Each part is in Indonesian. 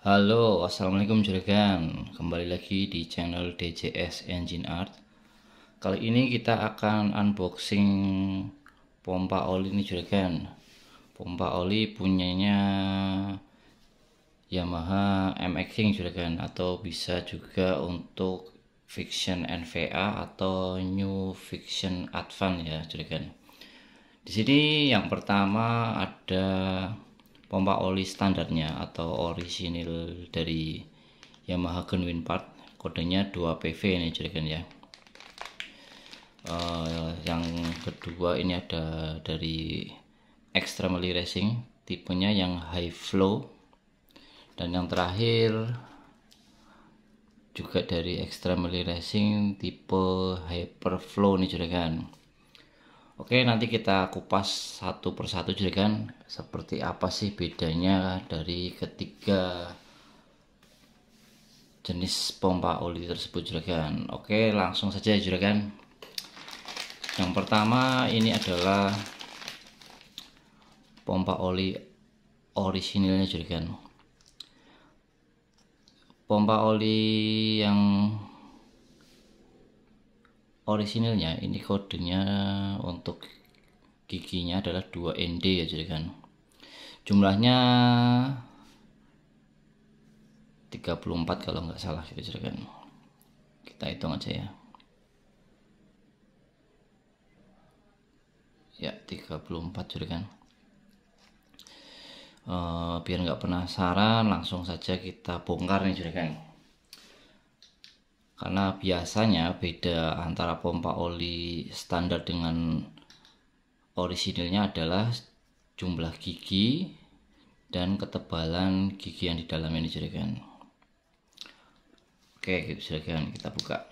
Halo, assalamualaikum juragan. Kembali lagi di channel DJS Engine Art. Kali ini kita akan unboxing pompa oli nih juragan. Pompa oli punyanya Yamaha MX King juragan, atau bisa juga untuk Fiction NVA atau New Fiction Advance ya juragan. Di sini yang pertama ada pompa oli standarnya atau orisinil dari Yamaha Genuine Part, kodenya 2PV ini juragan ya. Yang kedua ini ada dari Extremely Racing, tipenya yang high flow, dan yang terakhir juga dari Extremely Racing tipe Hyperflow nih juragan. Oke, nanti kita kupas satu persatu juragan, seperti apa sih bedanya dari ketiga jenis pompa oli tersebut juragan. Oke, langsung saja juragan. Yang pertama ini adalah pompa oli orisinilnya juragan. Pompa oli yang orisinilnya ini kodenya untuk giginya adalah 2ND ya juragan. Jumlahnya 34 kalau nggak salah gitu juragan. Kita hitung aja ya. Ya 34 juragan. Biar nggak penasaran, langsung saja kita bongkar nih juragan. Karena biasanya beda antara pompa oli standar dengan orisinilnya adalah jumlah gigi dan ketebalan gigi yang di dalam ini juragan. Oke gitu juragan, kita buka.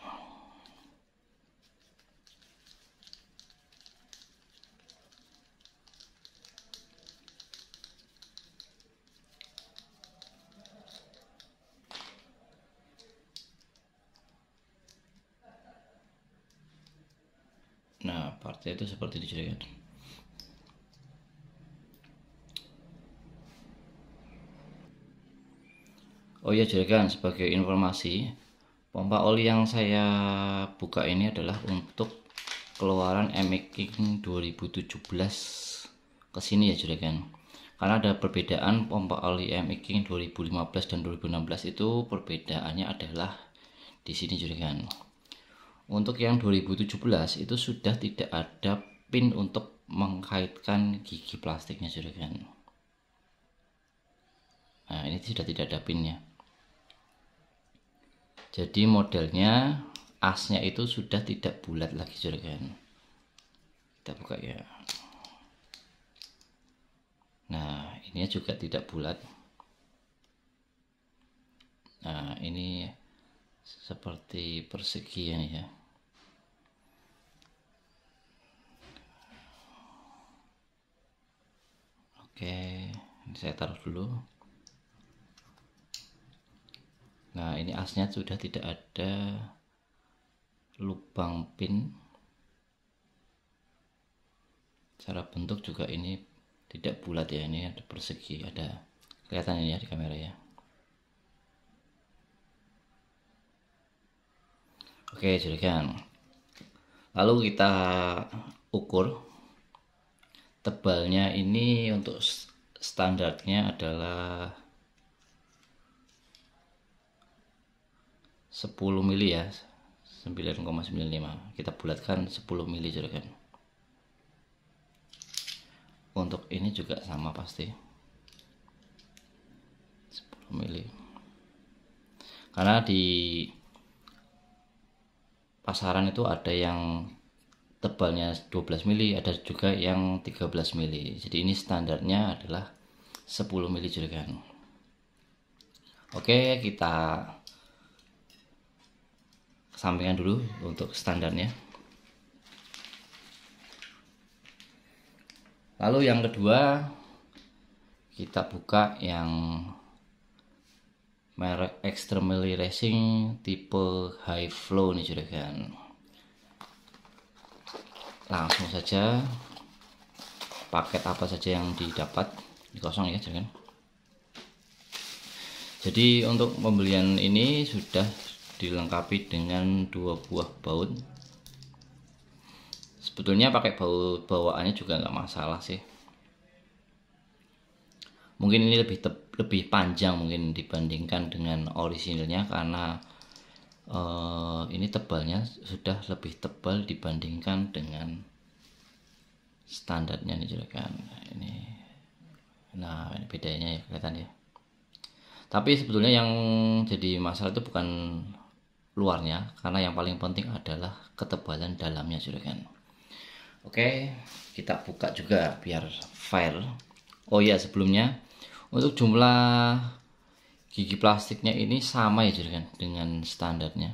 Nah, partnya itu seperti ini juragan. Oh ya juragan, sebagai informasi, pompa oli yang saya buka ini adalah untuk keluaran MX King 2017 kesini ya juragan. Karena ada perbedaan pompa oli MX King 2015 dan 2016 itu perbedaannya adalah di sini juragan. Untuk yang 2017 itu sudah tidak ada pin untuk mengkaitkan gigi plastiknya juragan. Nah, ini sudah tidak ada pinnya. Jadi modelnya asnya itu sudah tidak bulat lagi juragan. Kita buka ya. Nah, ini juga tidak bulat. Nah, ini seperti persegi ini ya. Oke, ini saya taruh dulu. Nah, ini asnya sudah tidak ada lubang pin. Secara bentuk juga ini tidak bulat ya, ini ada persegi, ada kelihatan ini ya di kamera ya. Oke juragan, lalu kita ukur tebalnya. Ini untuk standarnya adalah 10 mili ya, 9,95. Kita bulatkan 10 mili juragan. Untuk ini juga sama pasti 10 mili. Karena di pasaran itu ada yang tebalnya 12 mili, ada juga yang 13 mili. Jadi ini standarnya adalah 10 mili juragan. Oke, kita sampingan dulu untuk standarnya. Lalu yang kedua kita buka yang merek Extremely Racing tipe high flow nih juragan. Langsung saja, paket apa saja yang didapat, dikosong ya juragan. Jadi untuk pembelian ini sudah dilengkapi dengan 2 buah baut. Sebetulnya pakai baut bawaannya juga nggak masalah sih. Mungkin ini lebih panjang mungkin dibandingkan dengan orisinilnya, karena ini tebalnya sudah lebih tebal dibandingkan dengan standarnya nih juragan. Nah ini bedanya ya, kelihatan ya. Tapi sebetulnya yang jadi masalah itu bukan luarnya, karena yang paling penting adalah ketebalan dalamnya juragan. Oke, kita buka juga biar fair. Oh iya, sebelumnya untuk jumlah gigi plastiknya ini sama ya juragan dengan standarnya.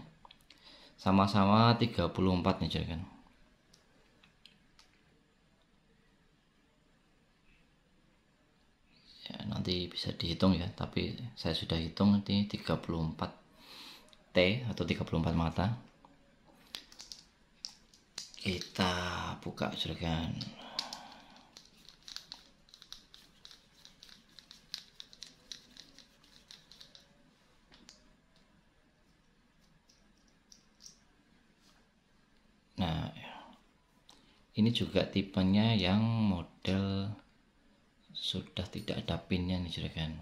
Sama-sama 34 nih juragan. Ya, nanti bisa dihitung ya, tapi saya sudah hitung nanti 34 T atau 34 mata. Kita buka juragan. Nah, ini juga tipenya yang model sudah tidak ada pinnya nih juragan.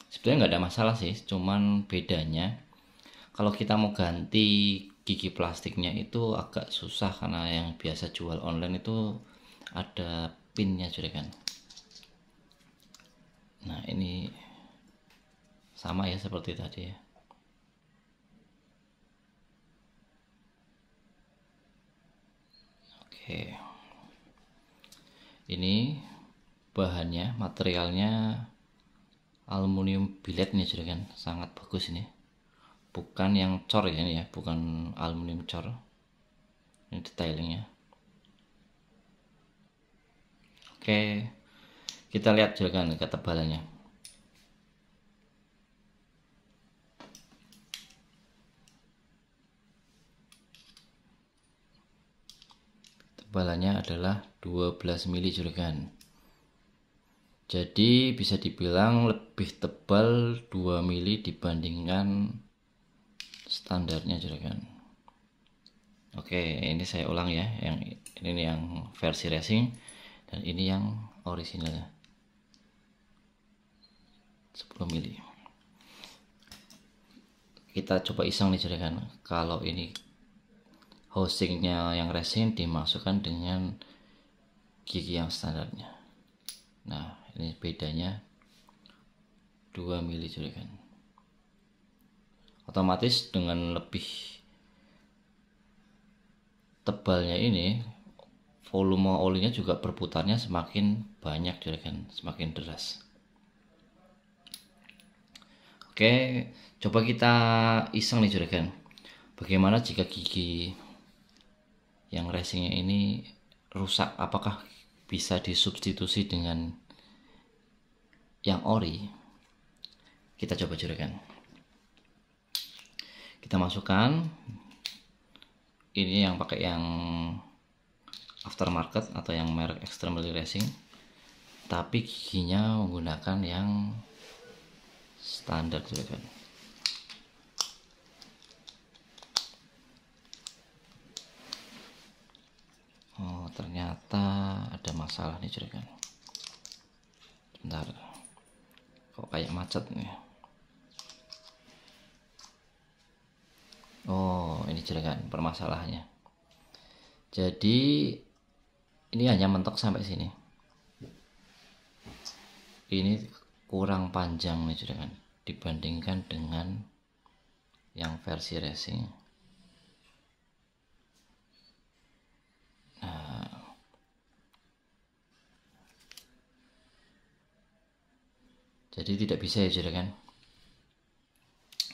Sebenarnya nggak ada masalah sih, cuman bedanya kalau kita mau ganti gigi plastiknya itu agak susah, karena yang biasa jual online itu ada pinnya juragan. Nah ini sama ya seperti tadi ya. Oke, ini bahannya, materialnya aluminium billet nih juragan, sangat bagus ini. Bukan yang cor ya ini ya, bukan aluminium cor. Ini detailingnya. Oke, kita lihat juragan ketebalannya. Tebalannya adalah 12 mili juragan. Jadi bisa dibilang lebih tebal 2 mili dibandingkan standarnya juragan. Oke, ini saya ulang ya, yang ini yang versi racing dan ini yang orisinalnya 10 mili. Kita coba iseng nih juragan, kalau ini housingnya yang racing dimasukkan dengan gigi yang standarnya. Nah ini bedanya 2 mili juragan. Otomatis dengan lebih tebalnya ini, volume olinya juga berputarnya semakin banyak juragan, semakin deras. Oke, coba kita iseng nih juragan, bagaimana jika gigi yang racingnya ini rusak, apakah bisa disubstitusi dengan yang ori? Kita coba juragan. Kita masukkan ini yang pakai yang aftermarket atau yang merek Extremely Racing, tapi giginya menggunakan yang standar juragan. Oh ternyata ada masalah nih juragan. Bentar, kok kayak macet nih. Oh ini juragan permasalahannya. Jadi ini hanya mentok sampai sini. Ini kurang panjang nih juragan dibandingkan dengan yang versi racing. Nah, jadi tidak bisa ya juragan.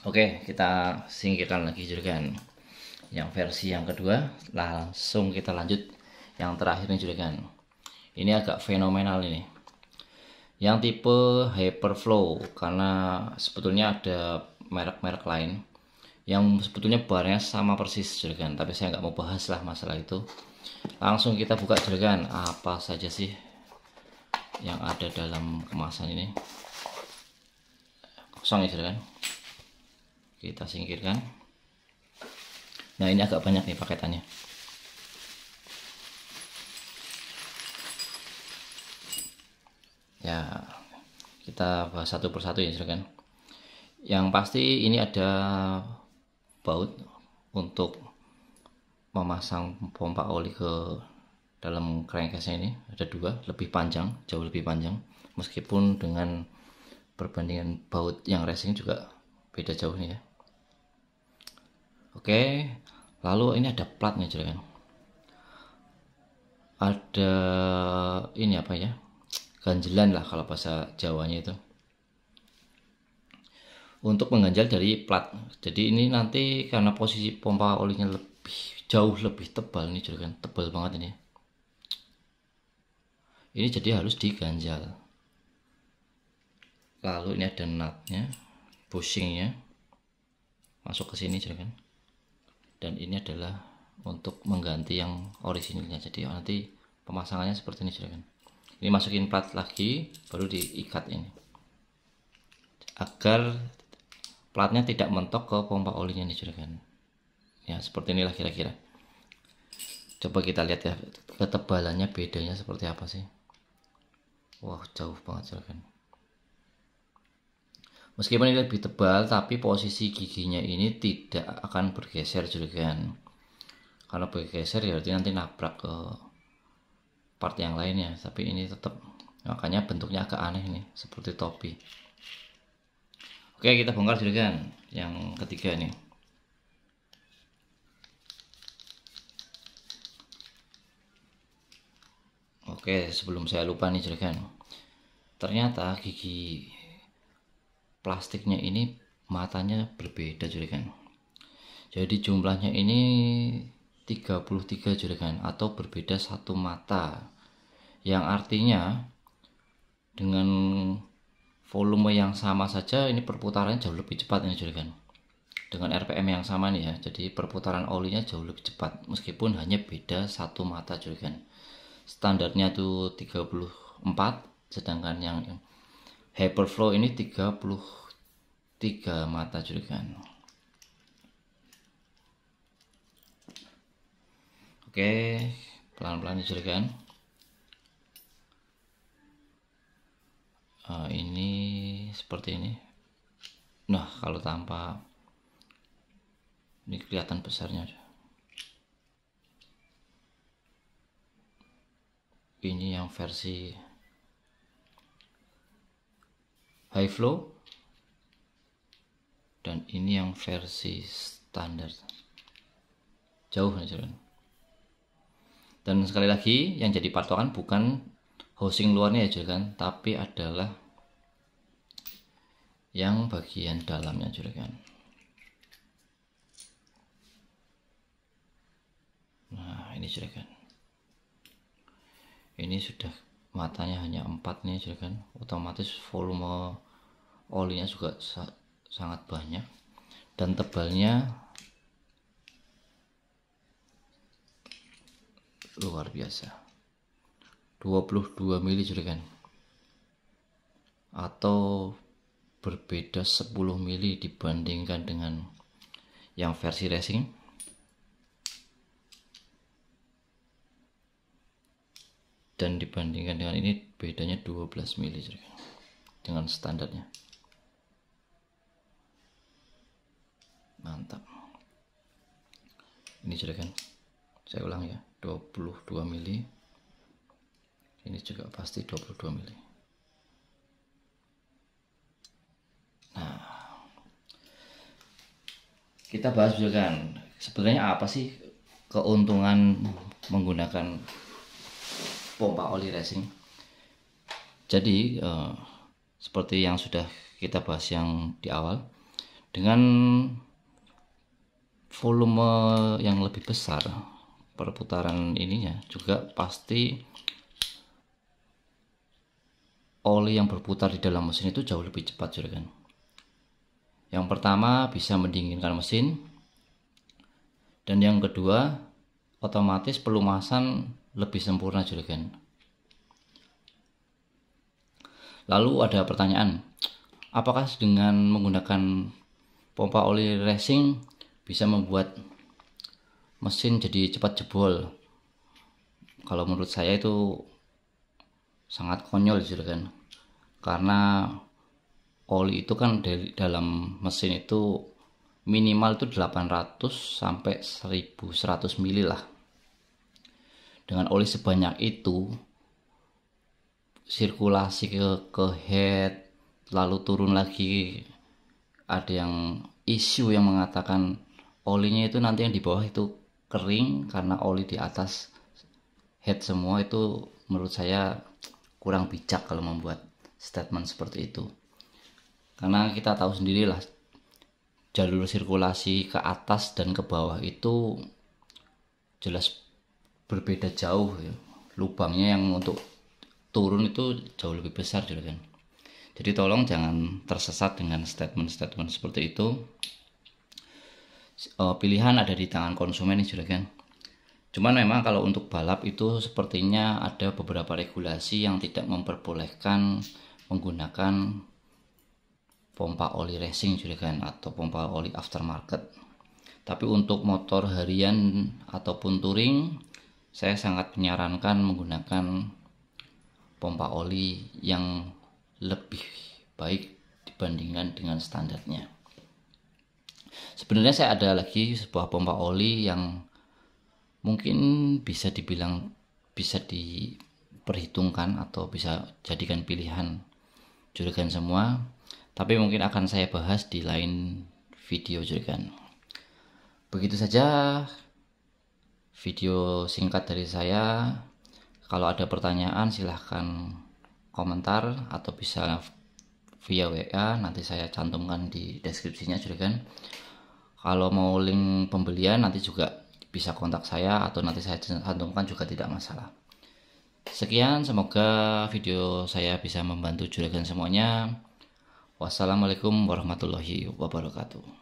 Oke, kita singkirkan lagi juragan. Yang versi yang kedua, langsung kita lanjut yang terakhir nih juragan. Ini agak fenomenal ini. Yang tipe Hyperflow, karena sebetulnya ada merek-merek lain yang sebetulnya barangnya sama persis juragan, tapi saya nggak mau bahas lah masalah itu. Langsung kita buka juragan, apa saja sih yang ada dalam kemasan ini. kosong ya juragan. Kita singkirkan. Nah ini agak banyak nih paketannya. Ya kita bahas satu persatu ya juragan. Yang pasti ini ada baut untuk memasang pompa oli ke dalam crankcase ini. Ada dua, lebih panjang, jauh lebih panjang, meskipun dengan perbandingan baut yang racing juga beda jauh nih ya. Oke, lalu ini ada platnya juragan. Ada ini apa ya, ganjelan lah kalau bahasa Jawanya itu, untuk mengganjal dari plat. Jadi ini nanti karena posisi pompa olinya jauh lebih tebal nih juragan, tebal banget ini. Ini jadi harus diganjal. Lalu ini ada nutnya, bushingnya masuk ke sini juragan. Dan ini adalah untuk mengganti yang orisinilnya. Jadi nanti pemasangannya seperti ini juragan. Ini masukin plat lagi, baru diikat ini, agar platnya tidak mentok ke pompa olinya nih juragan. Ya seperti inilah kira-kira. Coba kita lihat ya ketebalannya, bedanya seperti apa sih. Wah jauh banget juragan. Meskipun ini lebih tebal, tapi posisi giginya ini tidak akan bergeser juragan. Kalau bergeser ya berarti nanti nabrak ke part yang lainnya. Tapi ini tetap, makanya bentuknya agak aneh nih, seperti topi. Oke, kita bongkar juragan yang ketiga nih. Oke, sebelum saya lupa nih juragan, ternyata gigi plastiknya ini matanya berbeda juragan. Jadi jumlahnya ini 33 juragan, atau berbeda satu mata, yang artinya dengan volume yang sama saja ini perputarannya jauh lebih cepat ini juragan. Dengan RPM yang sama nih ya, jadi perputaran olinya jauh lebih cepat meskipun hanya beda satu mata juragan. Standarnya tuh 34, sedangkan yang Hyperflow ini 33 mata juragan. Oke, pelan-pelan juragan. Ini seperti ini. Nah kalau tanpa ini kelihatan besarnya. Ini yang versi high flow, dan ini yang versi standar. Jauh aja. Dan sekali lagi yang jadi patokan bukan housing luarnya ya juragan, tapi adalah yang bagian dalamnya juragan. Nah ini juragan, ini sudah matanya hanya 4 nih juragan, otomatis volume olinya juga sangat banyak, dan tebalnya luar biasa, 22 mili juragan, atau berbeda 10 mili dibandingkan dengan yang versi racing. Dan dibandingkan dengan ini bedanya 12 mili juragan, dengan standarnya. Mantap. Ini juragan, saya ulang ya, 22 mili. Ini juga pasti 22 mili. Nah, kita bahas juragan, sebenarnya apa sih keuntungan menggunakan pompa oli racing. Jadi seperti yang sudah kita bahas yang di awal, dengan volume yang lebih besar perputaran ininya juga pasti oli yang berputar di dalam mesin itu jauh lebih cepat juragan. Yang pertama bisa mendinginkan mesin, dan yang kedua otomatis pelumasan lebih sempurna juragan. Lalu ada pertanyaan, apakah dengan menggunakan pompa oli racing bisa membuat mesin jadi cepat jebol? Kalau menurut saya itu sangat konyol juragan, karena oli itu kan dari dalam mesin itu minimal itu 800 sampai 1100 mili lah. Dengan oli sebanyak itu, sirkulasi ke head lalu turun lagi, ada yang isu yang mengatakan olinya itu nanti yang di bawah itu kering karena oli di atas head semua. Itu menurut saya kurang bijak kalau membuat statement seperti itu, karena kita tahu sendirilah jalur sirkulasi ke atas dan ke bawah itu jelas berbeda jauh ya. Lubangnya yang untuk turun itu jauh lebih besar juragan. Jadi tolong jangan tersesat dengan statement-statement seperti itu. Pilihan ada di tangan konsumen nih juragan. Cuman memang kalau untuk balap itu sepertinya ada beberapa regulasi yang tidak memperbolehkan menggunakan pompa oli racing juragan atau pompa oli aftermarket. Tapi untuk motor harian ataupun touring, saya sangat menyarankan menggunakan pompa oli yang lebih baik dibandingkan dengan standarnya. Sebenarnya saya ada lagi sebuah pompa oli yang mungkin bisa dibilang bisa diperhitungkan atau bisa jadikan pilihan juragan semua, tapi mungkin akan saya bahas di lain video juragan. Begitu saja video singkat dari saya. Kalau ada pertanyaan silahkan komentar atau bisa via WA, nanti saya cantumkan di deskripsinya juragan. Kalau mau link pembelian nanti juga bisa kontak saya atau nanti saya cantumkan juga tidak masalah. Sekian, semoga video saya bisa membantu juragan semuanya. Wassalamualaikum warahmatullahi wabarakatuh.